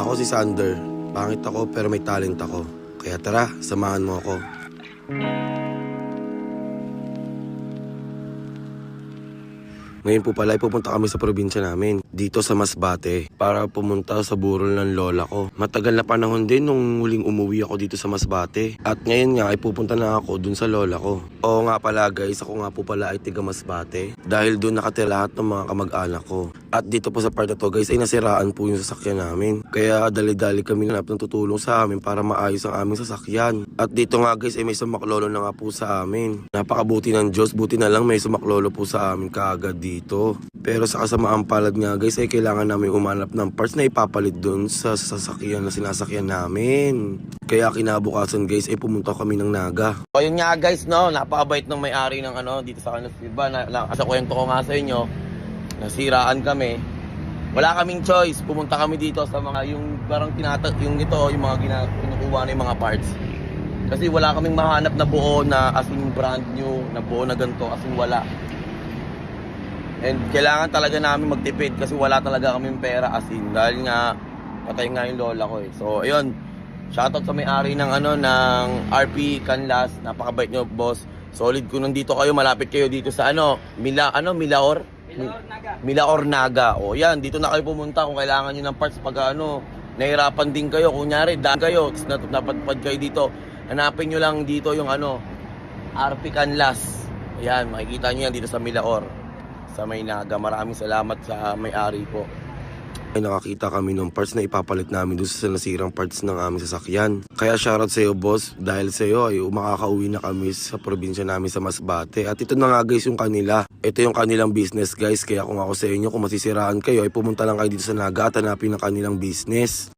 Ako si Sander. Pangit ako pero may talent ako. Kaya tara, samahan mo ako. Ngayon po pala ay pupunta kami sa probinsya namin, dito sa Masbate, para pumunta sa burol ng lola ko. Matagal na panahon din nung huling umuwi ako dito sa Masbate. At ngayon nga ay pupunta na ako dun sa lola ko. Oo nga pala guys, ako nga po pala ay tiga Masbate. Dahil dun nakatira lahat ng mga kamag-anak ko. At dito po sa part na to guys ay nasiraan po yung sasakyan namin. Kaya dali-dali kami nanap ng tutulong sa amin para maayos ang aming sasakyan. At dito nga guys ay may sumaklolo na nga po sa amin. Napakabuti ng Diyos, buti na lang may sumaklolo po sa amin kaagad dito. Pero sa kasamaang palad nga guys ay kailangan namin umanap ng parts na ipapalit dun sa sasakyan na sinasakyan namin. Kaya kinabukasan guys ay pumunta kami ng Naga. O yun nga guys, no, napakabait ng may-ari ng dito sa Canos, diba? Sa kwento ko nga sa inyo, nasiraan kami. Wala kaming choice, pumunta kami dito sa mga yung parang yung ito, yung mga kinukuha na yung mga parts. Kasi wala kaming mahanap na buo na as in brand new, na buo na ganito, as in wala. And kailangan talaga namin magtipid kasi wala talaga kaming pera as in, dahil nga patay nga yung lola ko eh. So ayun, shoutout sa may-ari ng ng RP Canlas, napakabait nyo boss. Solid kung nandito kayo, malapit kayo dito sa Milaor Naga. O yan, dito na kayo pumunta kung kailangan nyo ng parts pag nahirapan din kayo. Kunyari, daan kayo, napadpad kayo dito. Hanapin nyo lang dito yung RP Canlas. Ayan, makikita nyo yan dito sa Milaor, sa may Naga. Maraming salamat sa may-ari po. Ay nakakita kami ng parts na ipapalit namin doon sa nasirang parts ng aming sasakyan. Kaya shoutout sa iyo boss, dahil sa iyo ay makakauwi na kami sa probinsya namin sa Masbate. At ito na nga guys yung kanila. Ito yung kanilang business guys, kaya kung ako sa inyo, kung masisiraan kayo ay pumunta lang kayo dito sa Naga at hanapin ang kanilang business.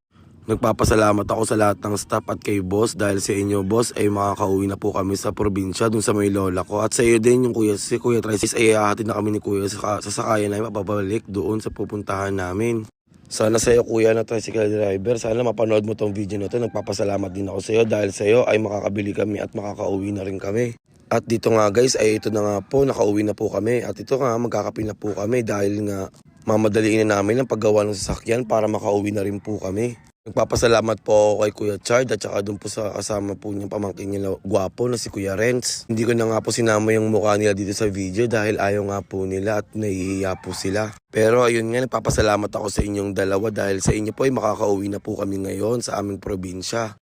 Nagpapasalamat ako sa lahat ng staff at kay boss, dahil sa inyo boss ay makakauwi na po kami sa probinsya dun sa may lola ko. At sa iyo din yung si Kuya Tricis ay hahatid na kami ni Kuya sa sasakayan namin mapapabalik doon sa pupuntahan namin. Sana sa iyo kuya na tricycle driver, sana mapanood mo tong video na to. Nagpapasalamat din ako sa iyo dahil sa iyo ay makakabili kami at makakauwi na rin kami. At dito nga guys ay ito na nga po, nakauwi na po kami. At ito nga magkakape na po kami dahil nga mamadaliin na namin ang paggawa ng sasakyan para makauwi na rin po kami. Nagpapasalamat po ako kay Kuya Chard at saka dun po sa kasama po niyang pamangkin niya na gwapo na si Kuya Renz. Hindi ko na nga po sinama yung mukha nila dito sa video dahil ayaw nga po nila at nahihiya po sila. Pero ayun nga, nagpapasalamat ako sa inyong dalawa dahil sa inyo po ay makakauwi na po kami ngayon sa aming probinsya.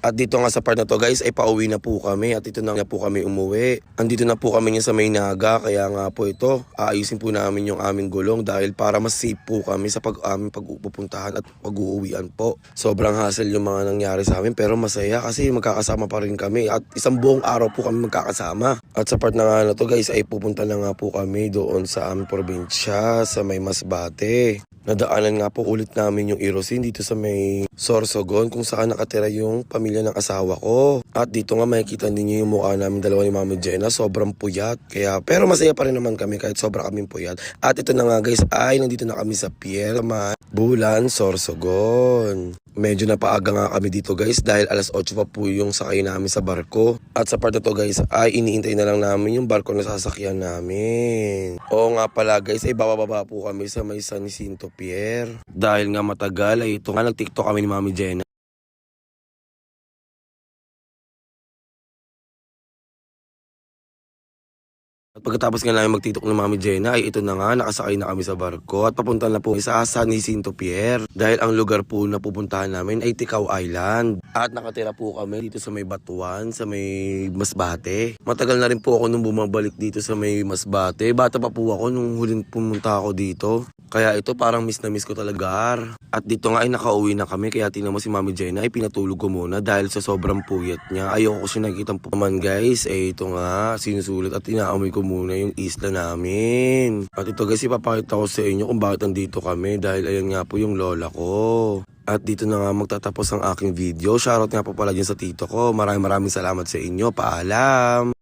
At dito nga sa part na to guys ay pauwi na po kami at ito na nga po kami umuwi. Andito na po kami niya sa may Naga, kaya nga po ito aayusin po namin yung aming gulong dahil para mas safe po kami sa aming pagpupuntahan at pag-uuwian po. Sobrang hassle yung mga nangyari sa amin pero masaya kasi magkakasama pa rin kami at isang buong araw po kami magkakasama. At sa part na nga na to guys ay pupunta na nga po kami doon sa aming probinsya sa may Masbate. Nadaanan nga po ulit namin yung Irosin dito sa may Sorsogon kung saan nakatira yung pamilya ng asawa ko. At dito nga makikita ninyo yung mukha namin dalawa ni Mama Jenna, sobrang puyat. Pero masaya pa rin naman kami kahit sobra kaming puyat. At ito na nga guys ay nandito na kami sa Pier Bulan, Sorsogon. Medyo napaaga nga kami dito guys dahil alas 8 pa po yung sakay namin sa barko. At sa part na to guys ay iniintay na lang namin yung barko na sasakyan namin. Oo nga pala guys ay bababa po kami sa may San Jacinto Pier. Dahil nga matagal ay ito nga nag-TikTok kami ni Mami Jenna. At pagkatapos nga namin magtitok ng Mami Jenna ay ito na nga, nakasakay na kami sa barko at papunta na po sa San Jacinto Pier. Dahil ang lugar po na pupuntahan namin ay Ticao Island. At nakatira po kami dito sa may Batuan, sa may Masbate. Matagal na rin po ako nung bumabalik dito sa may Masbate. Bata pa po ako nung huling pumunta ako dito. Kaya ito parang miss na miss ko talaga. At dito nga ay nakauwi na kami kaya tingnan mo si Mami Jenna ay pinatulog ko muna dahil sa sobrang puyat niya. Ayoko ko siya nakikita po naman guys. Ito nga sinusulat at inaamoy ko muna yung isla namin. At ito guys ipapakita ko sa inyo kung bakit nandito kami dahil ayan nga po yung lola ko. At dito na nga magtatapos ang aking video. Shoutout nga po pala dyan sa tito ko. Maraming salamat sa inyo. Paalam!